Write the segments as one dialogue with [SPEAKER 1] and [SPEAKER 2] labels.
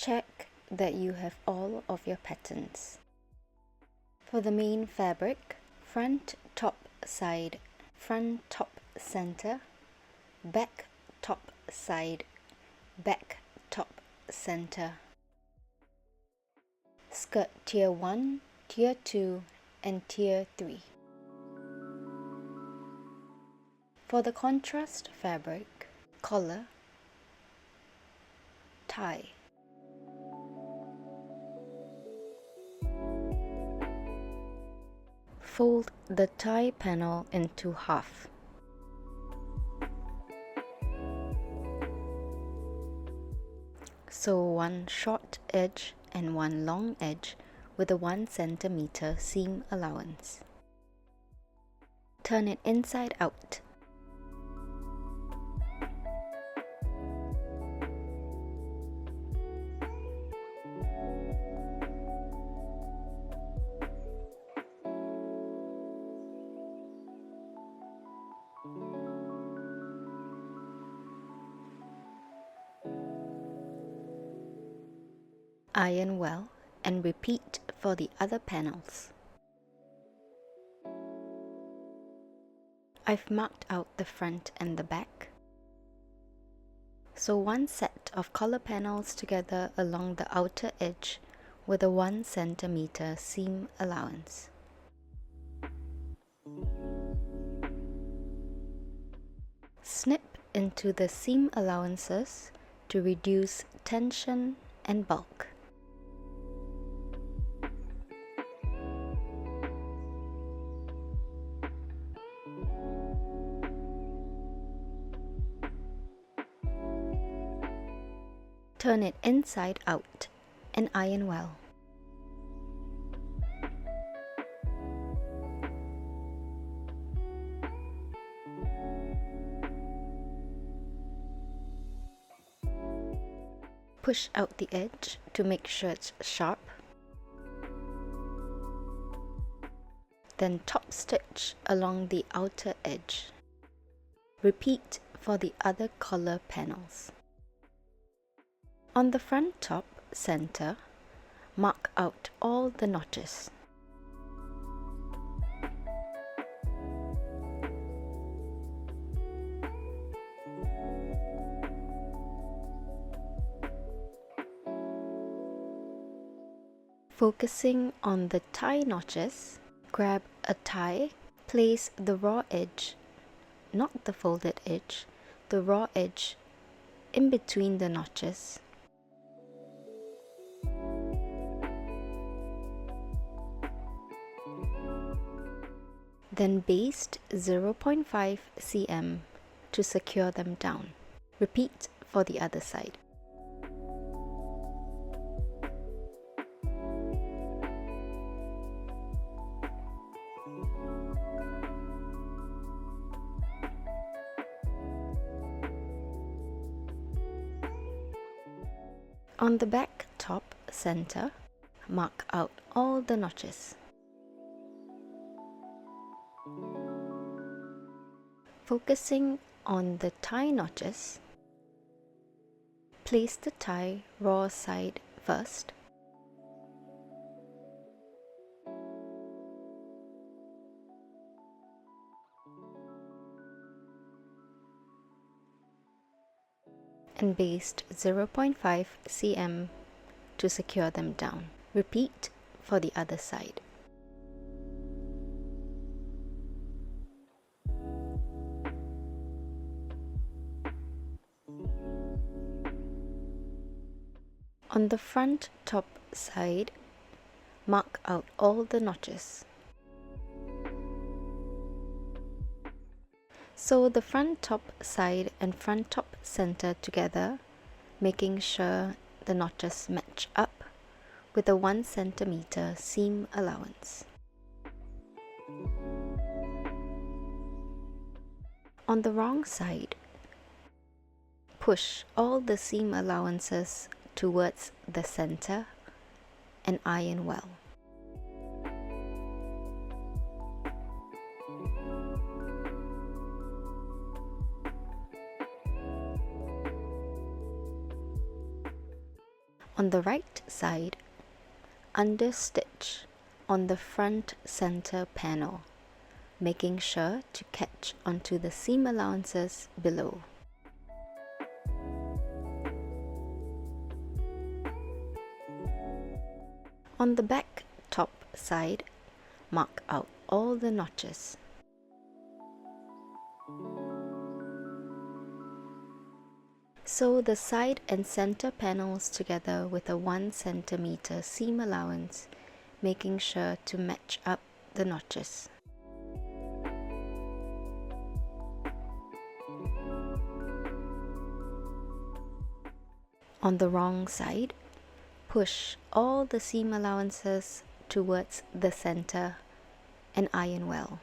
[SPEAKER 1] Check that you have all of your patterns. For the main fabric, front, top, side, front, top, center, back, top, side, back, top, center. Skirt tier 1, tier 2 and tier 3. For the contrast fabric, collar, tie. Fold the tie panel into half. Sew one short edge and one long edge with a 1 cm seam allowance. Turn it inside out. Iron well and repeat for the other panels. I've marked out the front and the back. Sew one set of collar panels together along the outer edge with a 1 cm seam allowance. Snip into the seam allowances to reduce tension and bulk. Turn it inside out and iron well. Push out the edge to make sure it's sharp. Then top stitch along the outer edge. Repeat for the other collar panels. On the front top center, mark out all the notches. Focusing on the tie notches, grab a tie, place the raw edge, not the folded edge, the raw edge in between the notches. Then baste 0.5 cm to secure them down. Repeat for the other side. On the back top center, mark out all the notches. Focusing on the tie notches, place the tie raw side first. And baste 0.5 cm to secure them down. Repeat for the other side. On the front top side, mark out all the notches. Sew the front top side and front top center together, making sure the notches match up with a 1 cm seam allowance. On the wrong side, push all the seam allowances towards the center and iron well. On the right side, understitch on the front center panel, making sure to catch onto the seam allowances below. On the back top side, mark out all the notches. Sew the side and center panels together with a 1 cm seam allowance, making sure to match up the notches. On the wrong side, push all the seam allowances towards the center and iron well.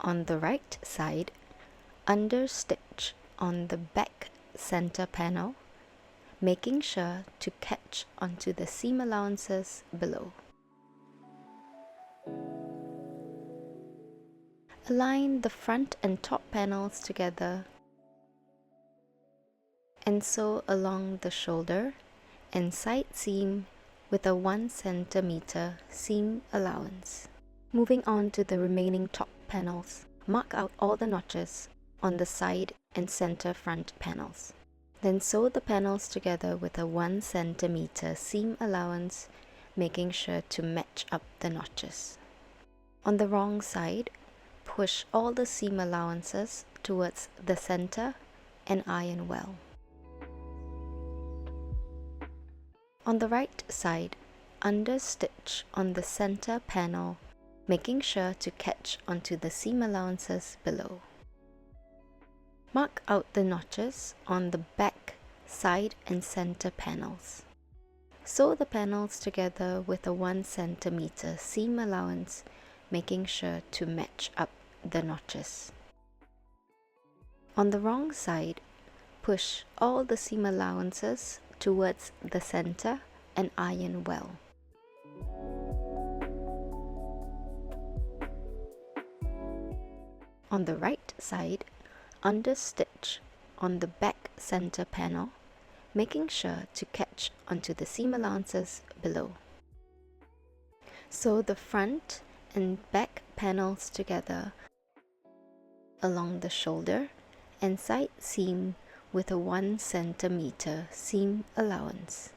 [SPEAKER 1] On the right side, understitch on the back center panel, making sure to catch onto the seam allowances below. Align the front and top panels together and sew along the shoulder and side seam with a 1 cm seam allowance. Moving on to the remaining top panels, mark out all the notches on the side and center front panels. Then sew the panels together with a 1 cm seam allowance, making sure to match up the notches. On the wrong side, push all the seam allowances towards the center and iron well. On the right side, understitch on the center panel, making sure to catch onto the seam allowances below. Mark out the notches on the back, side and center panels. Sew the panels together with a 1 cm seam allowance, making sure to match up the notches. On the wrong side, push all the seam allowances towards the center and iron well. On the right side, understitch on the back center panel, making sure to catch onto the seam allowances below. Sew the front and back panels together along the shoulder and side seam with a 1 cm seam allowance.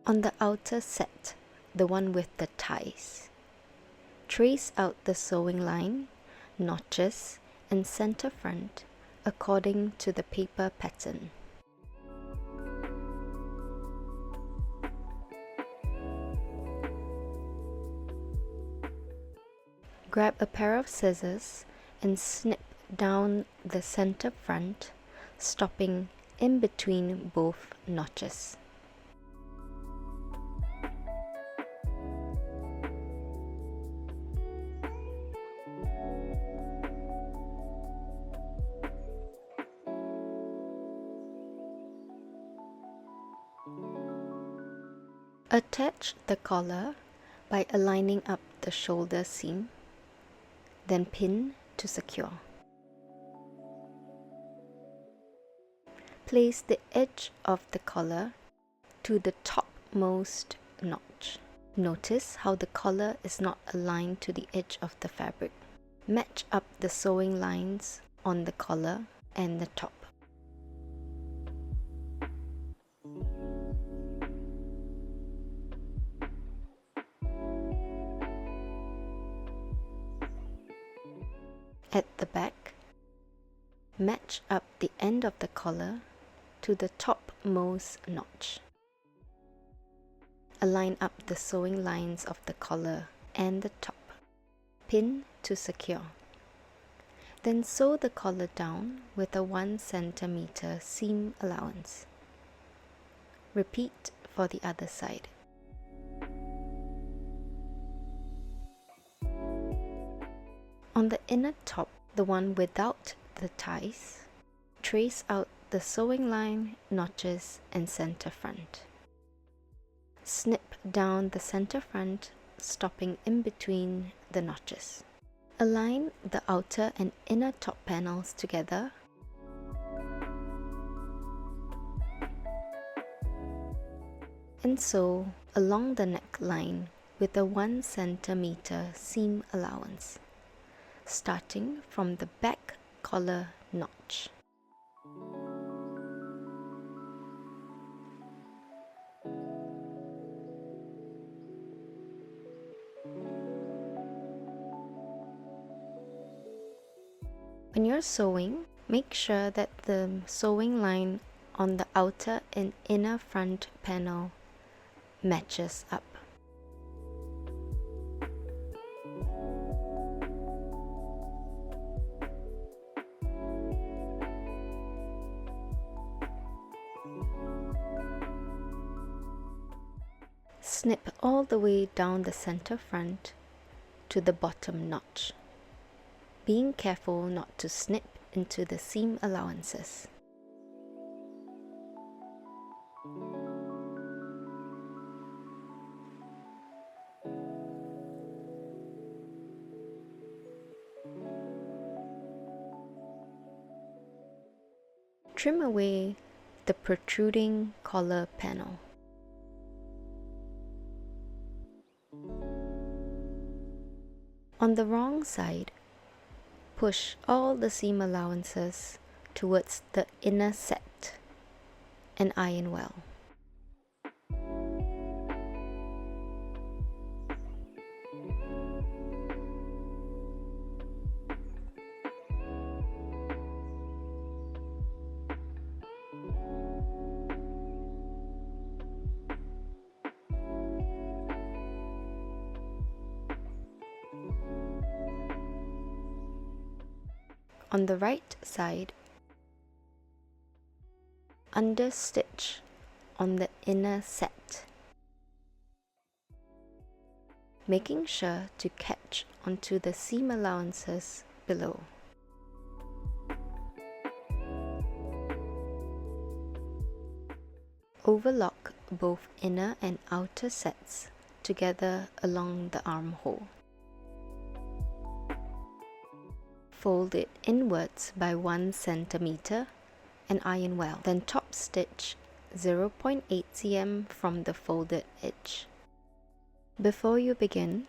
[SPEAKER 1] On the outer set, the one with the ties, trace out the sewing line, notches and center front according to the paper pattern. Grab a pair of scissors and snip down the center front, stopping in between both notches. Attach the collar by aligning up the shoulder seam, then pin to secure. Place the edge of the collar to the topmost notch. Notice how the collar is not aligned to the edge of the fabric. Match up the sewing lines on the collar and the top. At the back, match up the end of the collar to the topmost notch. Align up the sewing lines of the collar and the top. Pin to secure. Then sew the collar down with a 1 cm seam allowance. Repeat for the other side. On the inner top, the one without the ties, trace out the sewing line, notches and center front. Snip down the center front, stopping in between the notches. Align the outer and inner top panels together. And sew along the neckline with a 1 centimeter seam allowance, starting from the back collar notch. When you're sewing, make sure that the sewing line on the outer and inner front panel matches up. Snip all the way down the center front to the bottom notch, being careful not to snip into the seam allowances. Trim away the protruding collar panel. On the wrong side, push all the seam allowances towards the inner set and iron well. On the right side, understitch on the inner set, making sure to catch onto the seam allowances below. Overlock both inner and outer sets together along the armhole. Fold it inwards by 1 centimeter and iron well. Then top stitch 0.8 cm from the folded edge. Before you begin,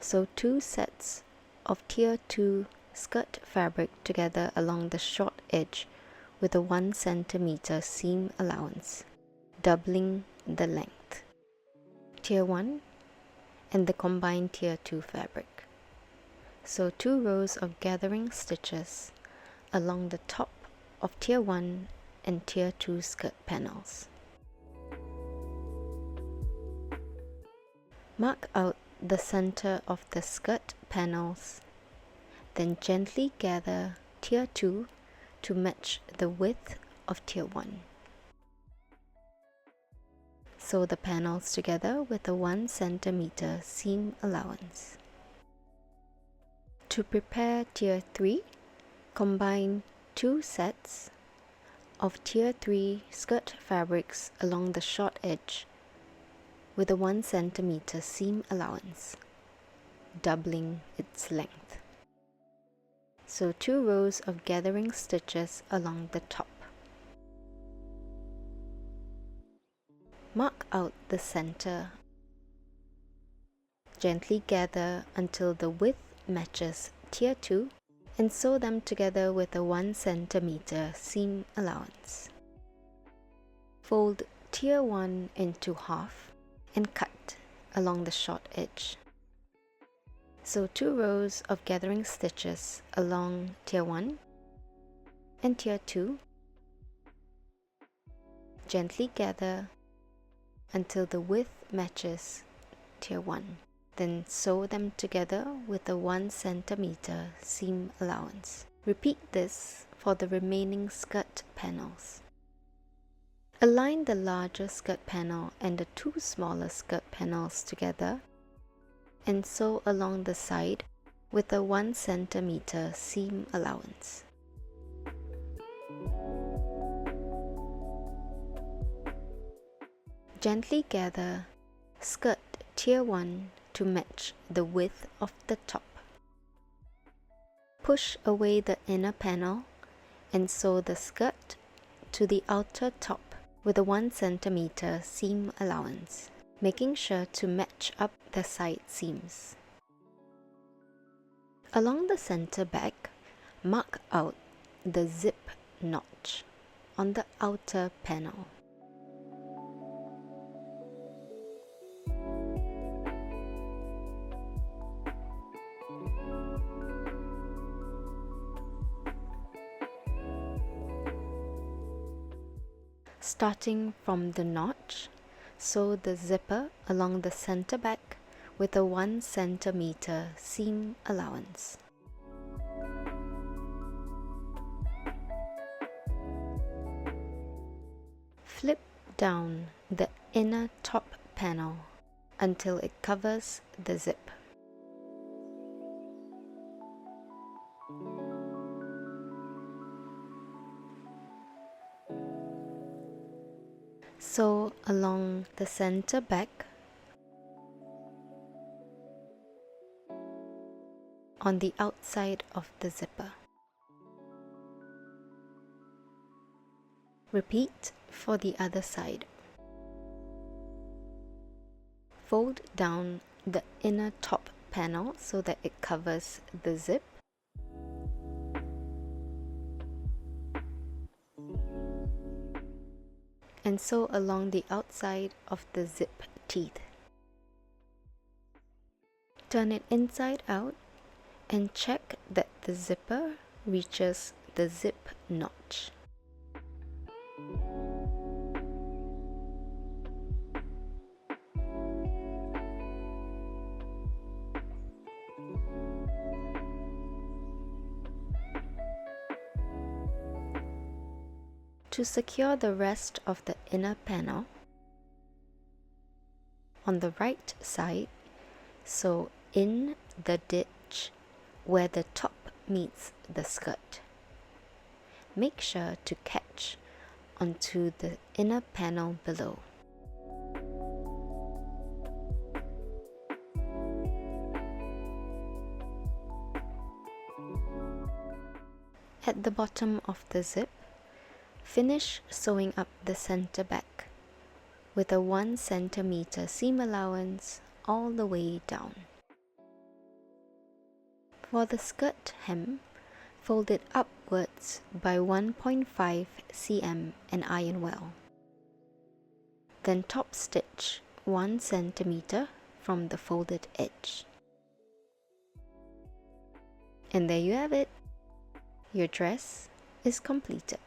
[SPEAKER 1] sew 2 sets of tier 2 skirt fabric together along the short edge with a 1 centimeter seam allowance, doubling the length. Tier 1 and the combined tier 2 fabric. Sew 2 rows of gathering stitches along the top of tier 1 and tier 2 skirt panels. Mark out the center of the skirt panels, then gently gather tier 2 to match the width of tier 1. Sew the panels together with a 1 centimeter seam allowance. To prepare tier 3, combine 2 sets of tier 3 skirt fabrics along the short edge with a 1 centimeter seam allowance, doubling its length. Sew 2 rows of gathering stitches along the top. Mark out the center. Gently gather until the width matches tier 2 and sew them together with a 1 centimeter seam allowance. Fold tier 1 into half and cut along the short edge. Sew 2 rows of gathering stitches along tier 1 and tier 2. Gently gather until the width matches tier 1. Then sew them together with a 1 centimeter seam allowance. Repeat this for the remaining skirt panels. Align the larger skirt panel and the 2 smaller skirt panels together and sew along the side with a 1 centimeter seam allowance. Gently gather skirt tier 1 to match the width of the top. Push away the inner panel and sew the skirt to the outer top with a 1 cm seam allowance, making sure to match up the side seams. Along the center back, mark out the zip notch on the outer panel. Starting from the notch, sew the zipper along the center back with a 1 cm seam allowance. Flip down the inner top panel until it covers the zip. Sew along the center back on the outside of the zipper. Repeat for the other side. Fold down the inner top panel so that it covers the zip. And sew along the outside of the zip teeth. Turn it inside out and check that the zipper reaches the zip notch. To secure the rest of the inner panel, on the right side, sew in the ditch where the top meets the skirt. Make sure to catch onto the inner panel below. At the bottom of the zip, finish sewing up the center back with a 1 cm seam allowance all the way down. For the skirt hem, fold it upwards by 1.5 cm and iron well. Then top stitch 1 cm from the folded edge. And there you have it. Your dress is completed.